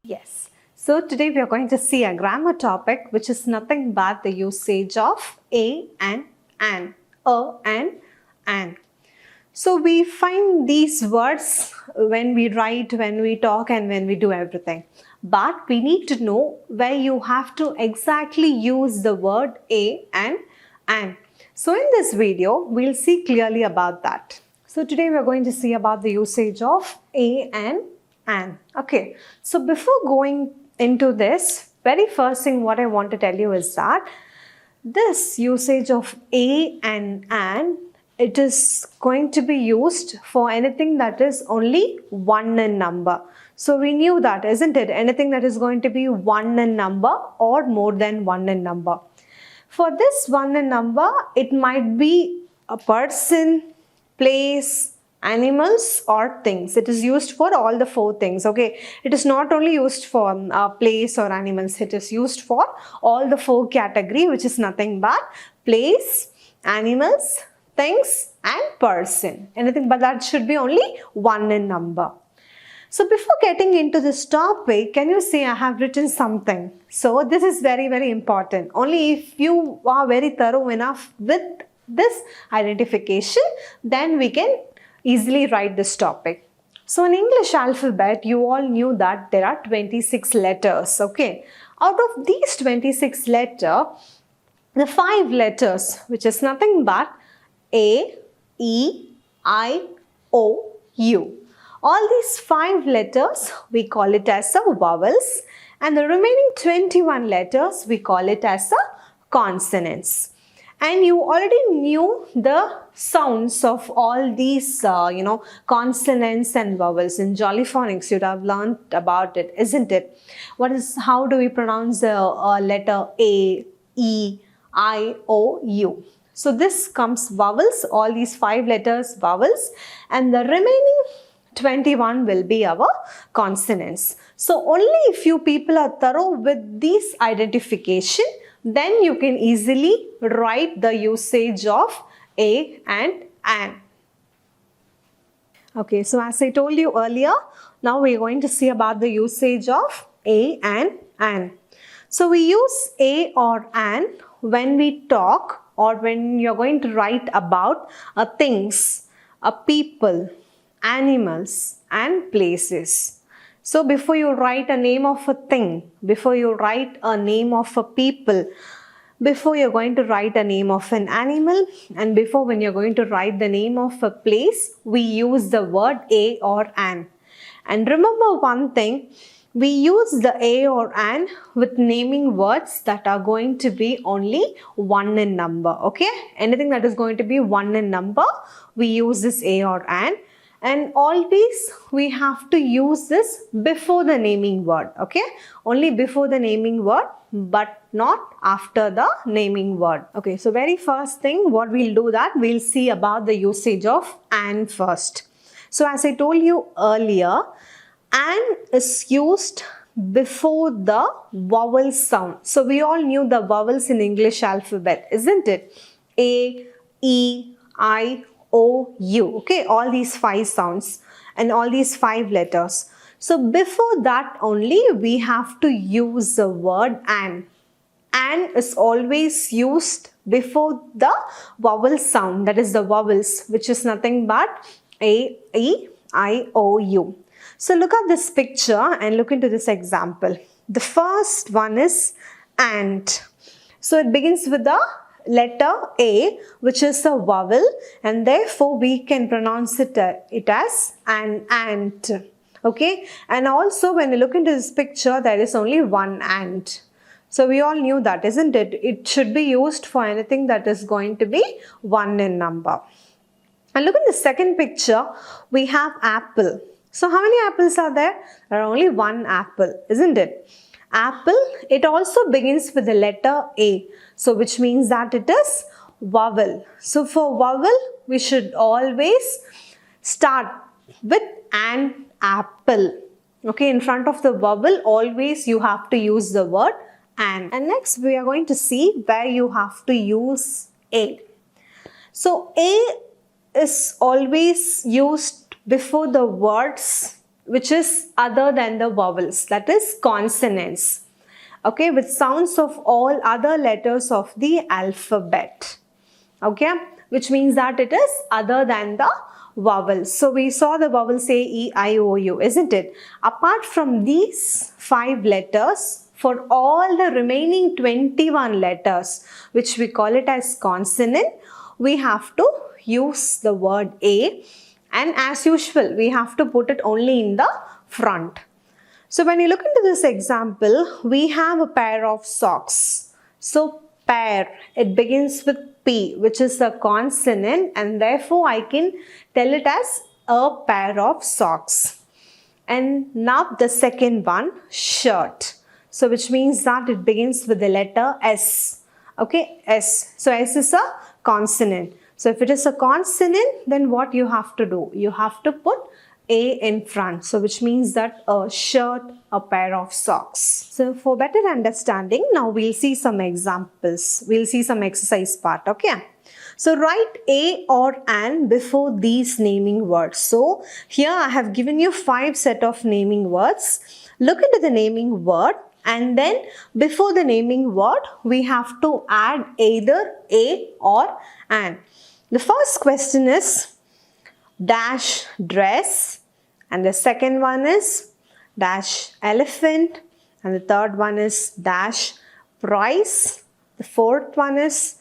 Yes. So today we are going to see a grammar topic which is nothing but the usage of a and an, a and an. So we find these words when we write, when we talk and when we do everything. But we need to know where you have to exactly use the word a and an. So in this video, we'll see clearly about that. So today we are going to see about the usage of a and an. Okay, so before going into this, very first thing what I want to tell you is that this usage of a and an, it is going to be used for anything that is only one in number. So we knew that, isn't it? Anything that is going to be one in number or more than one in number. For this one in number, it might be a person, place, animals or things. It is used for all the four things. Okay, it is not only used for place or animals. It is used for all the four category, which is nothing but place, animals, things and person. Anything but that should be only one in number. So before getting into this topic, can you see I have written something? So this is very, very important. Only if you are very thorough enough with this identification, then we can easily write this topic. So in English alphabet, you all knew that there are 26 letters. Okay. Out of these 26 letters, the 5 letters, which is nothing but A, E, I, O, U. All these 5 letters, we call it as the vowels, and the remaining 21 letters, we call it as the consonants. And you already knew the sounds of all these, consonants and vowels. In Jolly Phonics, you'd have learned about it, isn't it? How do we pronounce the letter A, E, I, O, U? So this comes vowels, all these 5 letters vowels, and the remaining 21 will be our consonants. So only if you people are thorough with these identification, then you can easily write the usage of a and an. Okay, so as I told you earlier, now we are going to see about the usage of a and an. So we use a or an when we talk or when you're going to write about things, people, animals and places. So before you write a name of a thing, before you write a name of a people, before you're going to write a name of an animal, and before when you're going to write the name of a place, we use the word a or an. And remember one thing, we use the a or an with naming words that are going to be only one in number. Okay, anything that is going to be one in number, we use this a or an. And always we have to use this before the naming word, okay? Only before the naming word, but not after the naming word. Okay, so very first thing, what we'll do that, we'll see about the usage of an first. So as I told you earlier, an is used before the vowel sound. So we all knew the vowels in English alphabet, isn't it? A, E, I, O, U, okay, all these 5 sounds and all these 5 letters. So before that only we have to use the word an. An is always used before the vowel sound, that is the vowels, which is nothing but A, E, I, O, U. So look at this picture and look into this example. The first one is ant. So it begins with the letter A, which is a vowel, and therefore we can pronounce it as an ant. Okay, and also when you look into this picture, there is only one ant. So we all knew that, isn't it? It should be used for anything that is going to be one in number. And look at the second picture, we have apple. So how many apples are there? There are only one apple, isn't it? Apple, it also begins with the letter A. So which means that it is vowel. So for vowel, we should always start with an apple. Okay, in front of the vowel, always you have to use the word and. And next we are going to see where you have to use A. So A is always used before the words which is other than the vowels, that is consonants, okay, with sounds of all other letters of the alphabet, okay, which means that it is other than the vowels. So we saw the vowels A, E, I, O, U, isn't it? Apart from these 5 letters, for all the remaining 21 letters, which we call it as consonant, we have to use the word A, and as usual, we have to put it only in the front. So when you look into this example, we have a pair of socks. So pair, it begins with P, which is a consonant, and therefore I can tell it as a pair of socks. And now the second one, shirt. So which means that it begins with the letter S. Okay, S. So S is a consonant. So if it is a consonant, then what you have to do? You have to put A in front. So which means that a shirt, a pair of socks. So for better understanding, now we'll see some examples. We'll see some exercise part, okay? So write A or an before these naming words. So here I have given you 5 set of naming words. Look into the naming word, and then before the naming word, we have to add either A or an. The first question is dash dress, and the second one is dash elephant, and the third one is dash price, the fourth one is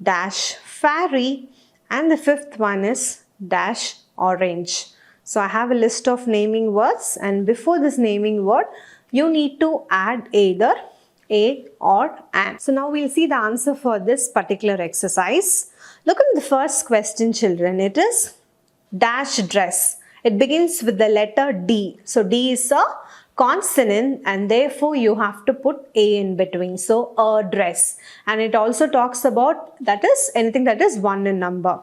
dash fairy, and the fifth one is dash orange. So I have a list of naming words, and before this naming word, you need to add either A or an. So now we'll see the answer for this particular exercise. Look at the first question, children. It is dash dress. It begins with the letter D. So D is a consonant, and therefore you have to put A in between. So a dress. And it also talks about, that is anything that is 1 in number.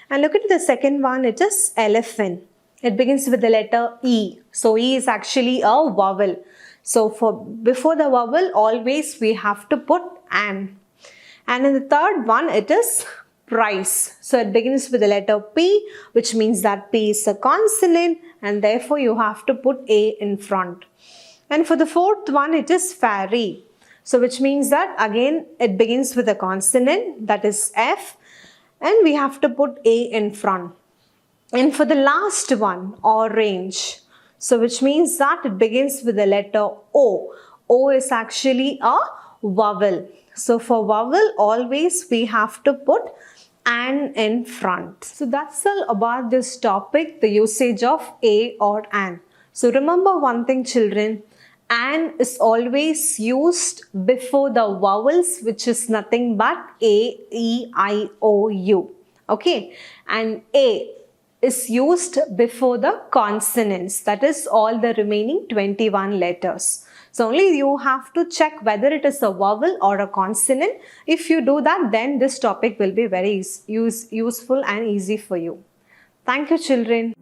And look at the second one. It is elephant. It begins with the letter E. So E is actually a vowel. So before the vowel, always we have to put an. And in the third one, it is price. So it begins with the letter P, which means that P is a consonant, and therefore you have to put A in front. And for the fourth one, it is fairy. So which means that again it begins with a consonant, that is F, and we have to put A in front. And for the last one, orange. So which means that it begins with the letter O. O is actually a vowel. So for vowel, always we have to put an in front. So that's all about this topic, the usage of A or an. So remember one thing, children, an is always used before the vowels, which is nothing but A, E, I, O, U. Okay, and A is used before the consonants, that is all the remaining 21 letters. So only you have to check whether it is a vowel or a consonant. If you do that, then this topic will be very useful and easy for you. Thank you, children.